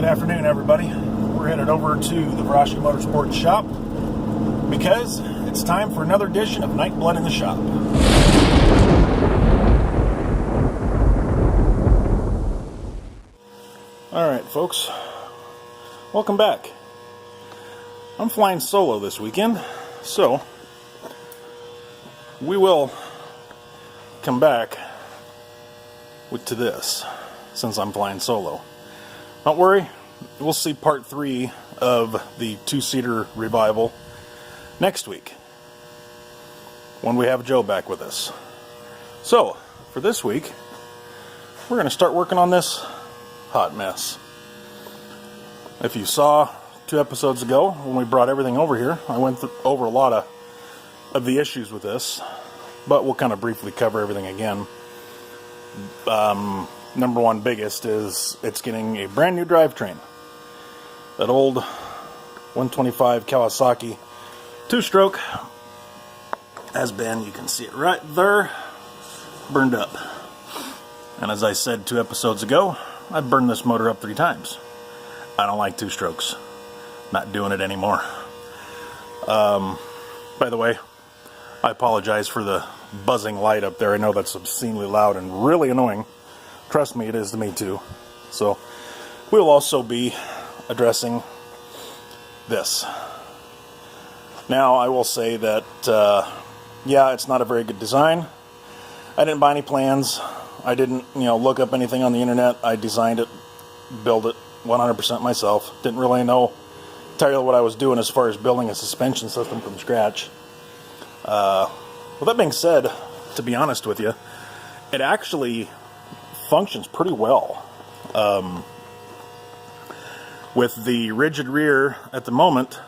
afternoon, everybody. We're headed over to the Grafting Motorsports shop because it's time for another edition of NightBlood in the shop. Alright, folks. Welcome back. I'm flying solo this weekend, so we will come back to this since I'm flying solo. Don't worry, we'll see part 3 of the two-seater revival next week when we have Joe back with us. So, for this week, we're going to start working on this hot mess. If you saw 2 episodes ago when we brought everything over here, I went over a lot of the issues with this, but we'll kind of briefly cover everything again. Number one biggest is it's getting a brand new drivetrain. That old 125 Kawasaki 2-stroke has been, you can see it right there, burned up. And as I said 2 episodes ago, I've burned this motor up 3 times. I don't like 2-strokes. Not doing it anymore. By the way, I apologize for the buzzing light up there. I know that's obscenely loud and really annoying. Trust me, it is to me too. So, we'll also be addressing this. Now, I will say that, yeah, it's not a very good design. I didn't buy any plans. I didn't, look up anything on the internet. I designed it, built it 100% myself. Didn't really know entirely what I was doing as far as building a suspension system from scratch. With that being said, to be honest with you, it actually functions pretty well. With the rigid rear at the moment,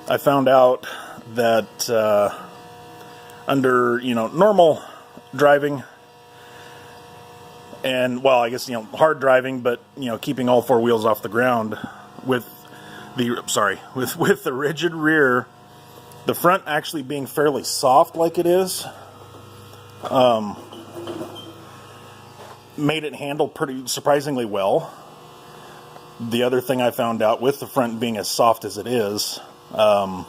I found out that under normal driving and, well, I guess hard driving, but keeping all 4 wheels off the ground with the rigid rear, the front actually being fairly soft like it is, made it handle pretty surprisingly well. The other thing I found out with the front being as soft as it is, the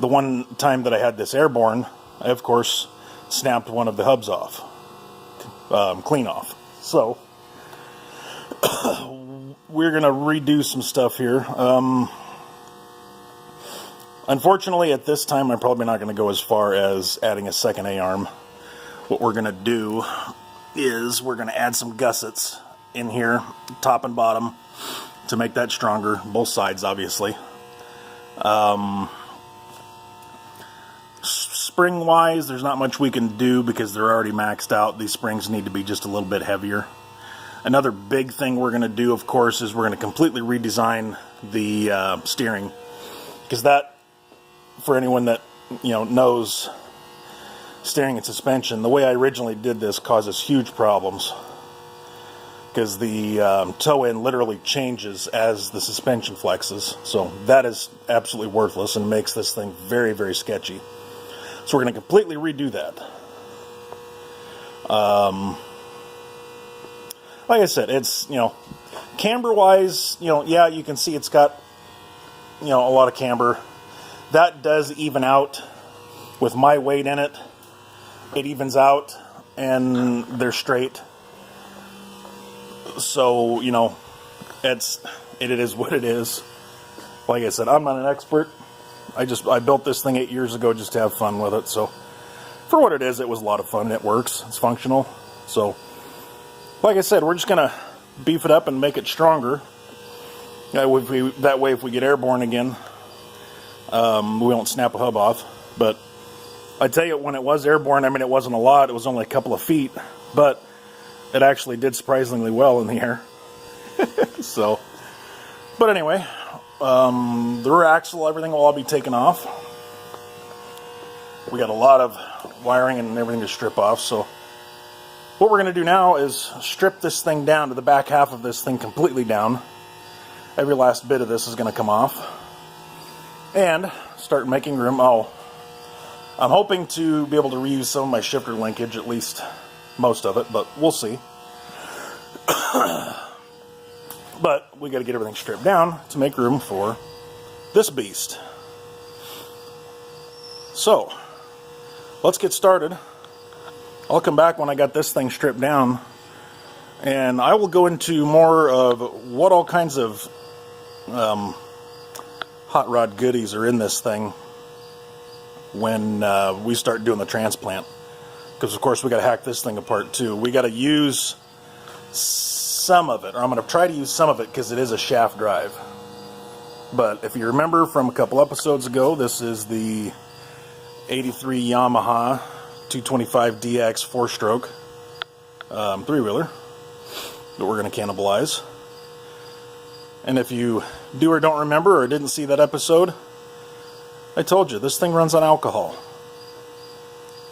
one time that I had this airborne, I of course snapped one of the hubs off, clean off. So we're gonna redo some stuff here. Unfortunately, at this time, I'm probably not going to go as far as adding a second A-arm. What we're going to do is we're going to add some gussets in here, top and bottom, to make that stronger. Both sides, obviously. Spring-wise, there's not much we can do because they're already maxed out. These springs need to be just a little bit heavier. Another big thing we're going to do, of course, is we're going to completely redesign the steering. Because that, for anyone that knows steering and suspension, the way I originally did this causes huge problems because the toe end literally changes as the suspension flexes. So that is absolutely worthless and makes this thing very, very sketchy. So we're going to completely redo that. Like I said, it's camber wise, yeah, you can see it's got a lot of camber. That does even out with my weight in it. It evens out and they're straight. So, it is what it is. Like I said, I'm not an expert. I built this thing 8 years ago just to have fun with it. So, for what it is, it was a lot of fun. It works. It's functional. So, like I said, we're just going to beef it up and make it stronger. That way, if we get airborne again, we won't snap a hub off. But I tell you, when it was airborne, it wasn't a lot. It was only a couple of feet, but it actually did surprisingly well in the air. So, but anyway, the rear axle, everything will all be taken off. We got a lot of wiring and everything to strip off. So, what we're going to do now is strip this thing down to the back half of this thing completely down. Every last bit of this is going to come off. And start making room. Oh, I'm hoping to be able to reuse some of my shifter linkage, at least most of it, but we'll see. But we got to get everything stripped down to make room for this beast. So, let's get started. I'll come back when I got this thing stripped down, and I will go into more of what all kinds of hot rod goodies are in this thing when we start doing the transplant. Because of course we got to hack this thing apart too. We got to use some of it, or I'm going to try to use some of it because it is a shaft drive. But if you remember from a couple episodes ago, this is the 83 Yamaha 225DX 4-stroke 3-wheeler that we're going to cannibalize. And if you do or don't remember or didn't see that episode, I told you, this thing runs on alcohol.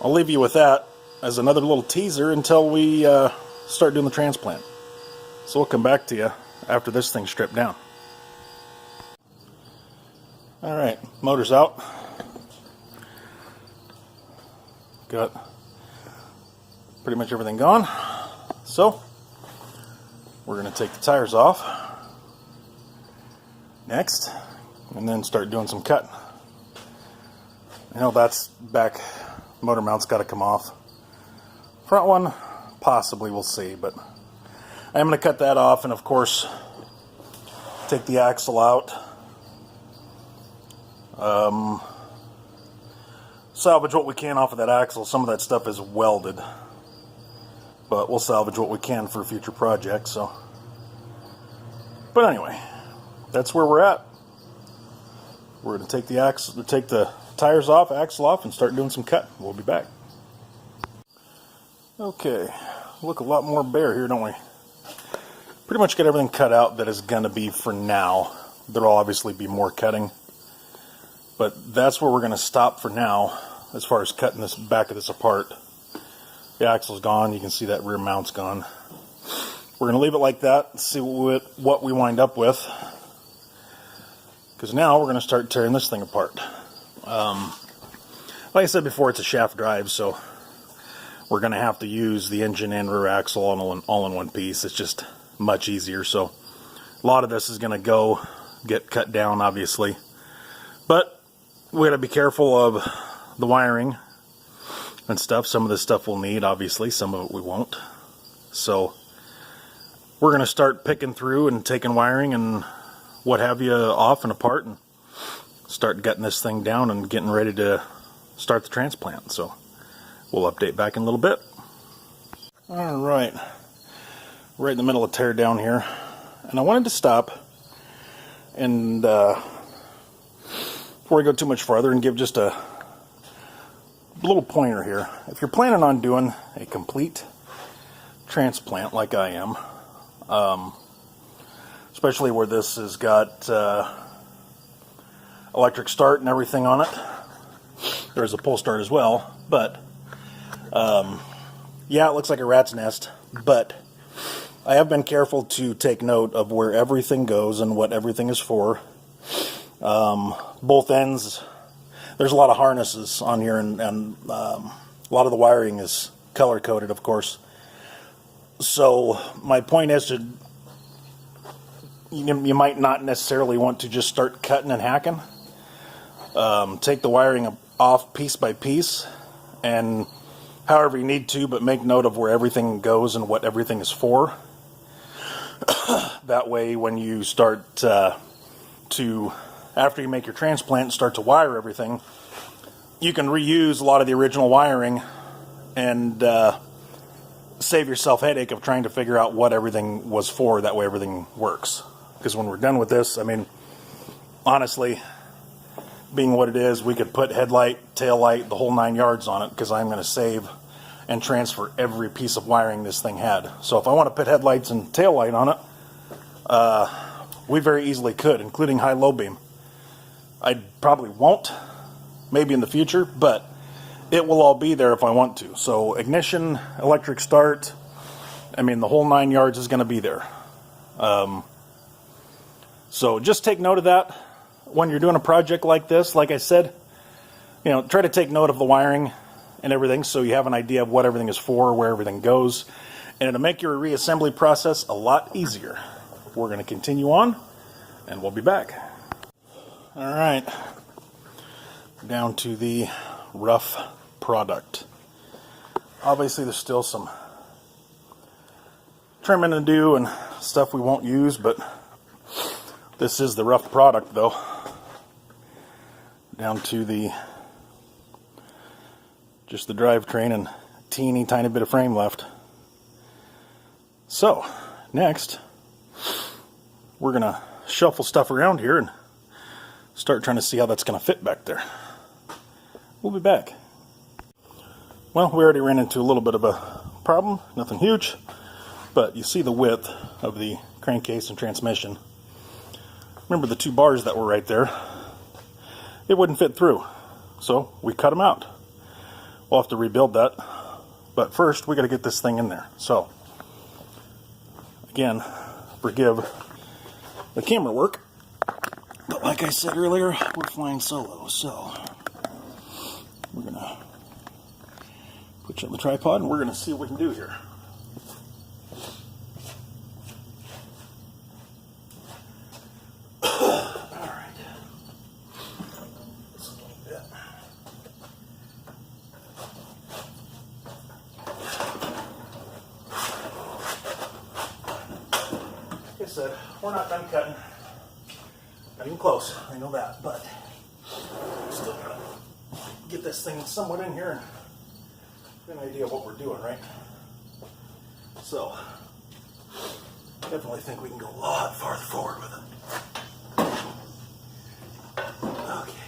I'll leave you with that as another little teaser until we start doing the transplant. So we'll come back to you after this thing's stripped down. Alright, motor's out. Got pretty much everything gone. So, we're going to take the tires off next, and then start doing some cutting. I know that's back motor mount's got to come off. Front one, possibly, we'll see, but I'm going to cut that off, and of course, take the axle out. Salvage what we can off of that axle. Some of that stuff is welded, but we'll salvage what we can for future projects. So, but anyway, that's where we're at. We're going to take the tires off, axle off, and start doing some cut. We'll be back. Okay, look a lot more bare here, don't we? Pretty much got everything cut out that is going to be for now. There'll obviously be more cutting, but that's where we're going to stop for now as far as cutting this back of this apart. The axle's gone. You can see that rear mount's gone. We're going to leave it like that, see what we wind up with, because now we're going to start tearing this thing apart. Like I said before, it's a shaft drive, so we're going to have to use the engine and rear axle all in one piece. It's just much easier. So a lot of this is going to get cut down, obviously, but we got to be careful of the wiring and stuff. Some of this stuff we'll need, obviously, some of it we won't. So we're going to start picking through and taking wiring and what have you off and apart, and start gutting this thing down and getting ready to start the transplant. So we'll update back in a little bit. Alright, right in the middle of tear down here, and I wanted to stop and before we go too much farther, and give just a little pointer here. If you're planning on doing a complete transplant like I am, especially where this has got electric start and everything on it, there's a pull start as well, but yeah, it looks like a rat's nest, but I have been careful to take note of where everything goes and what everything is for. Both ends, there's a lot of harnesses on here, and a lot of the wiring is color coded, of course. So my point is you might not necessarily want to just start cutting and hacking. Take the wiring off piece by piece, and however you need to, but make note of where everything goes and what everything is for. That way, when you start after you make your transplant and start to wire everything, you can reuse a lot of the original wiring and save yourself headache of trying to figure out what everything was for. That way everything works. Because when we're done with this, I mean, honestly, being what it is, we could put headlight, tail light, the whole 9 yards on it, because I'm going to save and transfer every piece of wiring this thing had. So if I want to put headlights and tail light on it, we very easily could, including high-low beam. I probably won't, maybe in the future, but it will all be there if I want to. So ignition, electric start, I mean, the whole 9 yards is going to be there. So just take note of that when you're doing a project like this. Like I said, try to take note of the wiring and everything so you have an idea of what everything is for, where everything goes, and it'll make your reassembly process a lot easier. we're going to continue on, and we'll be back. Alright, down to the rough product. Obviously there's still some trimming to do and stuff we won't use, but this is the rough product though. Down to just the drivetrain and teeny tiny bit of frame left. So, next, we're going to shuffle stuff around here and start trying to see how that's going to fit back there. We'll be back. Well, we already ran into a little bit of a problem, nothing huge, but you see the width of the crankcase and transmission. Remember the 2 bars that were right there? It wouldn't fit through, so we cut them out. We'll have to rebuild that, but first we got to get this thing in there. So, again, forgive the camera work, but like I said earlier, we're flying solo, so we're going to put you on the tripod and we're going to see what we can do here. Like I said, we're not done cutting. Not even close, I know that, but still gotta get this thing somewhat in here and get an idea of what we're doing, right? So, definitely think we can go a lot farther forward with it. Okay.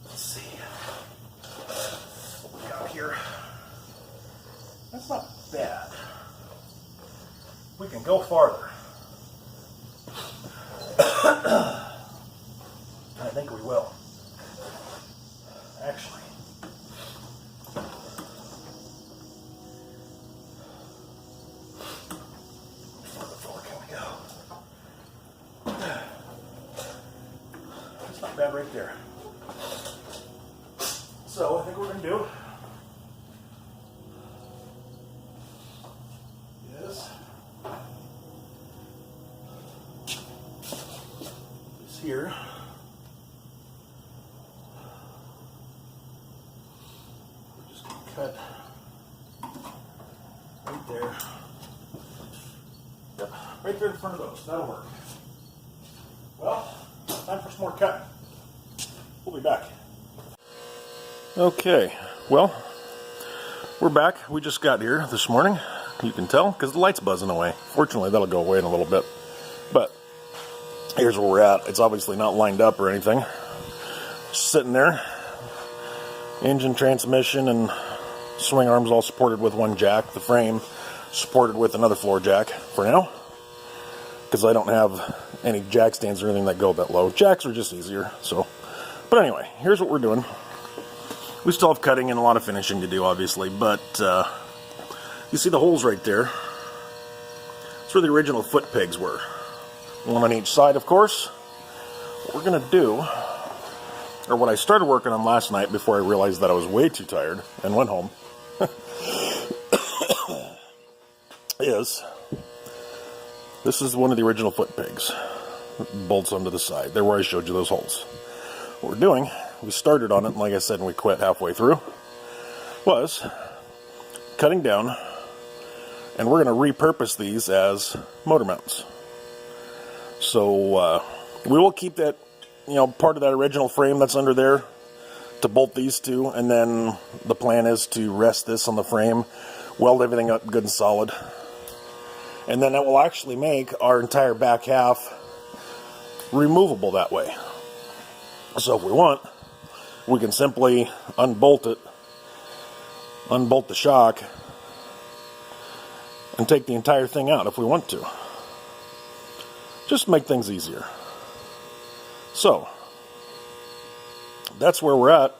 Let's see what we got here. That's not bad. We can go farther. I think we will. Actually. How further forward can we go? That's not bad right there. So I think what we're going to do is here. We're just going to cut right there. Yep, right there in front of those. That'll work. Well, time for some more cutting. We'll be back. Okay, well, we're back. We just got here this morning. You can tell because the light's buzzing away. Fortunately, that'll go away in a little bit. But here's where we're at. It's obviously not lined up or anything. Just sitting there. Engine, transmission, and swing arms all supported with one jack. The frame supported with another floor jack for now. Because I don't have any jack stands or anything that go that low. Jacks are just easier. So, but anyway, here's what we're doing. We still have cutting and a lot of finishing to do, obviously. But you see the holes right there? That's where the original foot pegs were. One on each side, of course. What we're going to do, or what I started working on last night before I realized that I was way too tired and went home, this is one of the original foot pegs. Bolts onto the side. There where I showed you those holes. What we're doing, we started on it, and like I said, and we quit halfway through, was cutting down, and we're going to repurpose these as motor mounts. So we will keep that, part of that original frame that's under there to bolt these two, and then the plan is to rest this on the frame, weld everything up good and solid, and then that will actually make our entire back half removable that way. So if we want, we can simply unbolt it, unbolt the shock, and take the entire thing out if we want to. Just make things easier. So, that's where we're at.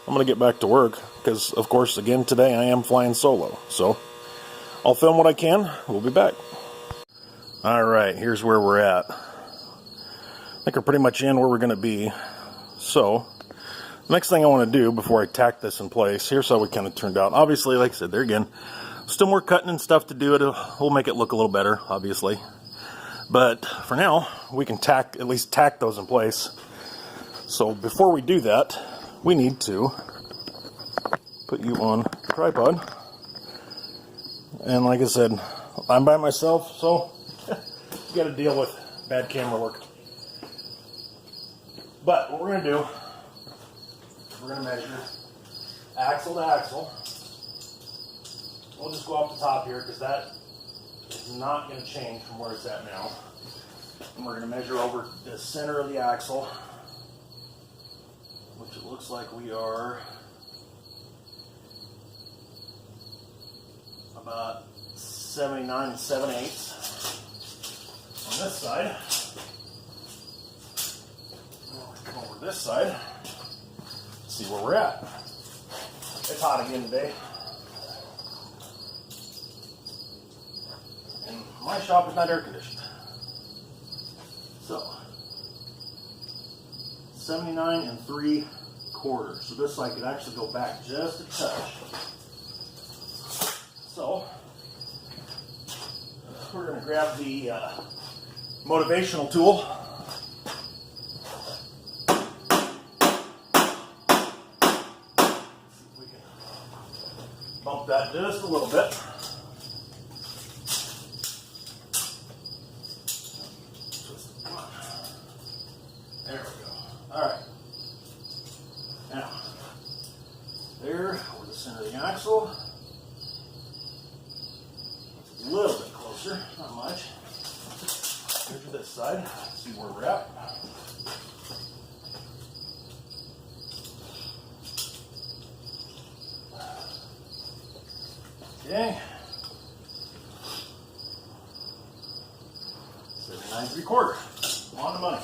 I'm going to get back to work, because, of course, again, today I am flying solo. So, I'll film what I can. We'll be back. Alright, here's where we're at. I think we're pretty much in where we're going to be. So, next thing I want to do before I tack this in place, here's how it kind of turned out. Obviously, like I said, there again, still more cutting and stuff to do. We'll make it look a little better, obviously. But for now, we can at least tack those in place. So before we do that, we need to put you on the tripod. And like I said, I'm by myself, so you got to deal with bad camera work. But what we're going to do, we're going to measure axle to axle. We'll just go off the top here because that is not going to change from where it's at now. And we're going to measure over the center of the axle, which it looks like we are about 79 7/8 on this side. We'll come over this side, see where we're at. It's hot again today. And my shop is not air conditioned. So, 79 3/4. So this side could actually go back just a touch. So, we're going to grab the motivational tool. See if we can bump that just a little bit. There we go. Alright. Now, there, over the center of the axle. A little bit closer, not much. Measure this side, see where we're at. Okay. 79 3/4. On the money.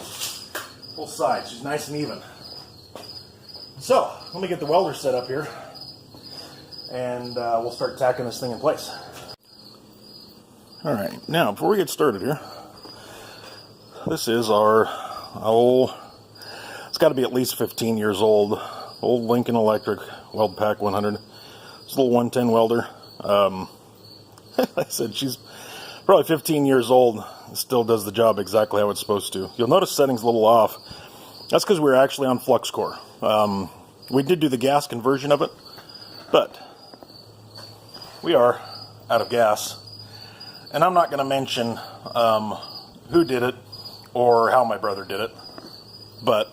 Both sides, just nice and even. So, let me get the welder set up here, and we'll start tacking this thing in place. Alright, now before we get started here, this is our it's got to be at least 15 years old Lincoln Electric Weld Pack 100. It's a little 110 welder. Like I said, she's probably 15 years old, still does the job exactly how it's supposed to. You'll notice setting's a little off. That's because we're actually on flux core. We did do the gas conversion of it, but we are out of gas. And I'm not going to mention who did it or how my brother did it, but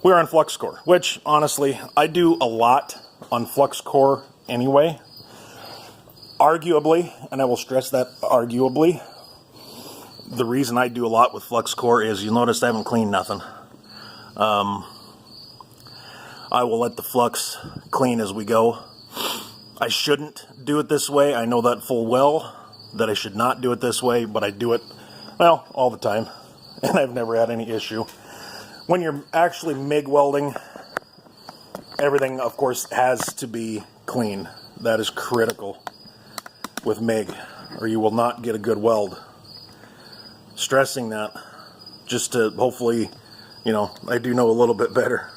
we're on flux core, which honestly, I do a lot on flux core anyway. Arguably, and I will stress that arguably, the reason I do a lot with flux core is you'll notice I haven't cleaned nothing. I will let the flux clean as we go. I shouldn't do it this way. I know that full well that I should not do it this way, but I do it, well, all the time, and I've never had any issue. When you're actually MIG welding, everything, of course, has to be clean. That is critical with MIG, or you will not get a good weld. Stressing that, just to hopefully, you know, I do know a little bit better.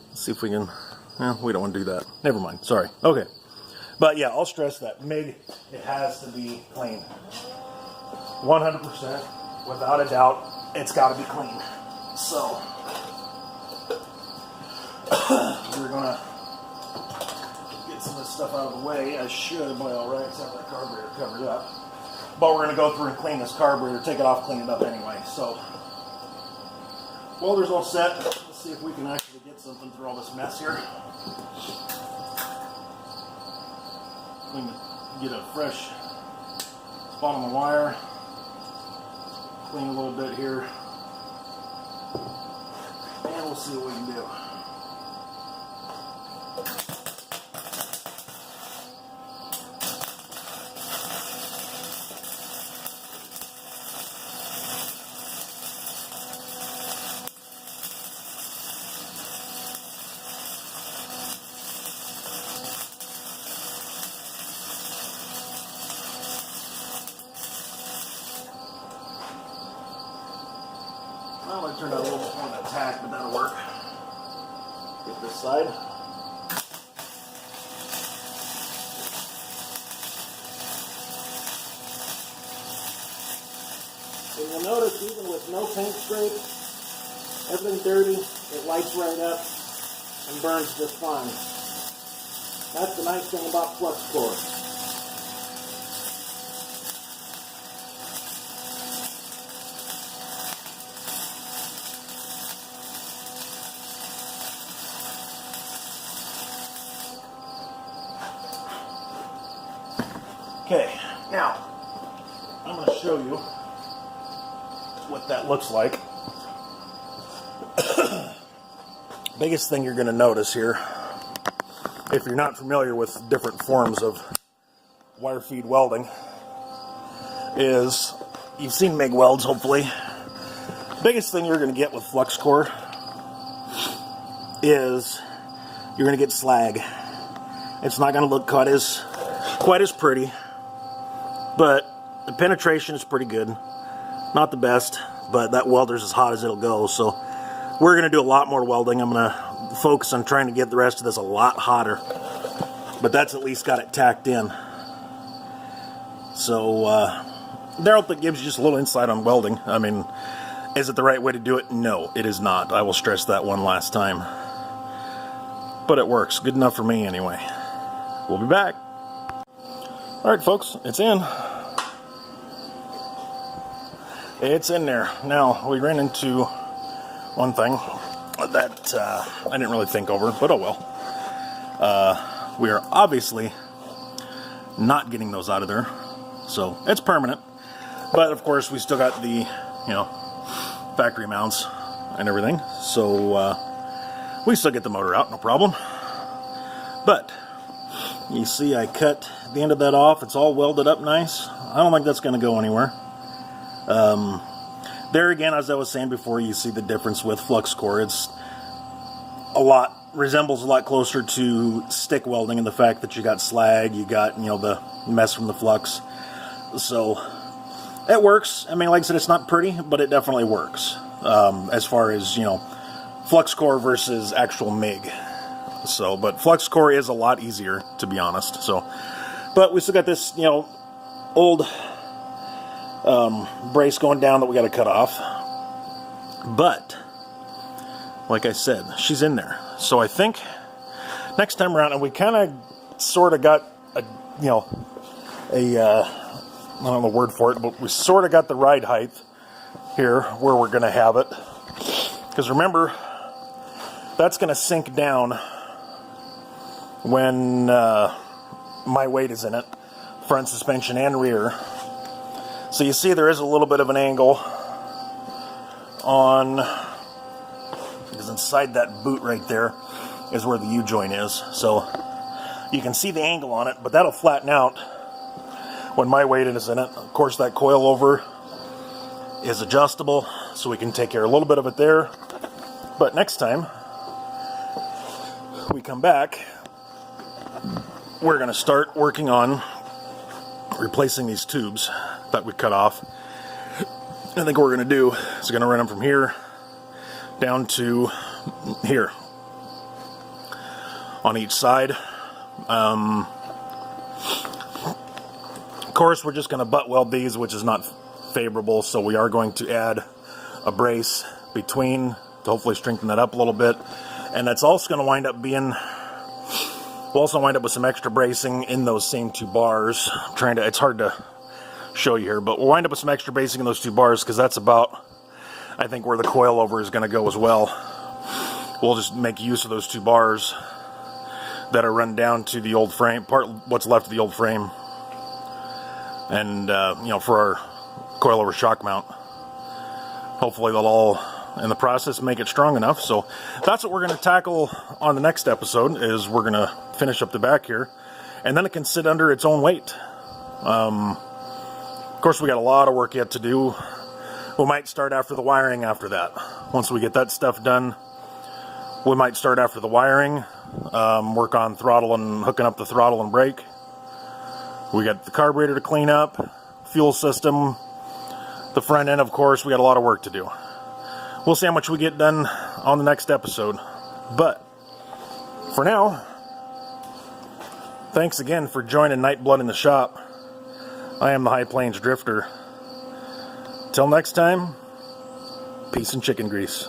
Let's see if we can, we don't want to do that. Never mind, sorry. Okay. But yeah, I'll stress that. MIG, it has to be clean. 100%, without a doubt, it's got to be clean. So, we're going to get some of this stuff out of the way. I should, by all rights, have that carburetor covered up. But we're going to go through and clean this carburetor, take it off, clean it up anyway. So, welder's all set. Let's see if we can actually get something through all this mess here. We can get a fresh spot on the wire, clean a little bit here, and we'll see what we can do. Well, I turned out a little bit more of that tack, but that'll work. Get this side. And you'll notice even with no paint scrape, everything dirty, it lights right up and burns just fine. That's the nice thing about flux core. Okay, now I'm going to show you what that looks like. Biggest thing you're going to notice here, if you're not familiar with different forms of wire feed welding, is you've seen MIG welds, hopefully. Biggest thing you're going to get with flux core is you're going to get slag. It's not going to look quite as pretty, but the penetration is pretty good. Not the best, but that welder's as hot as it'll go, so we're going to do a lot more welding. I'm going to focus on trying to get the rest of this a lot hotter, but that's at least got it tacked in. So there, that gives you just a little insight on welding. I mean, is it the right way to do it? No, it is not. I will stress that one last time. But it works. Good enough for me anyway. We'll be back. Alright folks, it's in. It's in there. Now, we ran into one thing that I didn't really think over, but oh well. We are obviously not getting those out of there, so it's permanent. But of course, we still got the, factory mounts and everything, so we still get the motor out, no problem. But you see, I cut the end of that off. It's all welded up nice. I don't think that's going to go anywhere. There again, as I was saying before, you see the difference with flux core. It's resembles a lot closer to stick welding in the fact that you got slag, you got, the mess from the flux. So, it works. I mean, like I said, it's not pretty, but it definitely works. As far as, flux core versus actual MIG. So, but flux core is a lot easier, to be honest. So, but we still got this, old brace going down that we got to cut off. But like I said, she's in there. So I think next time around, and we kind of sort of got a I don't know the word for it, but we sort of got the ride height here where we're going to have it. Because remember, that's going to sink down when my weight is in it, front suspension and rear. So you see there is a little bit of an angle on, because inside that boot right there is where the U-joint is. So you can see the angle on it, but that'll flatten out when my weight is in it. Of course, that coilover is adjustable, so we can take care of a little bit of it there. But next time we come back, we're going to start working on replacing these tubes that we cut off. I think what we're going to do is going to run them from here down to here on each side. Of course, we're just going to butt weld these, which is not favorable, so we are going to add a brace between to hopefully strengthen that up a little bit. And that's also going to wind up being, we'll also wind up with some extra bracing in those same two bars. It's hard to show you here, but we'll wind up with some extra bracing in those two bars, because that's about, I think, where the coilover is going to go as well. We'll just make use of those two bars that are run down to the old frame, what's left of the old frame, and for our coilover shock mount. Hopefully they'll all, in the process, make it strong enough. So that's what we're going to tackle on the next episode, is we're going to finish up the back here, and then it can sit under its own weight. Of course, we got a lot of work yet to do. We might start after the wiring after that. Once we get that stuff done, we might start after the wiring, work on throttle and hooking up the throttle and brake. We got the carburetor to clean up, fuel system, the front end, of course. We got a lot of work to do. We'll see how much we get done on the next episode. But for now, thanks again for joining NightBlood in the shop. I am the High Plains Drifter. Till next time, peace and chicken grease.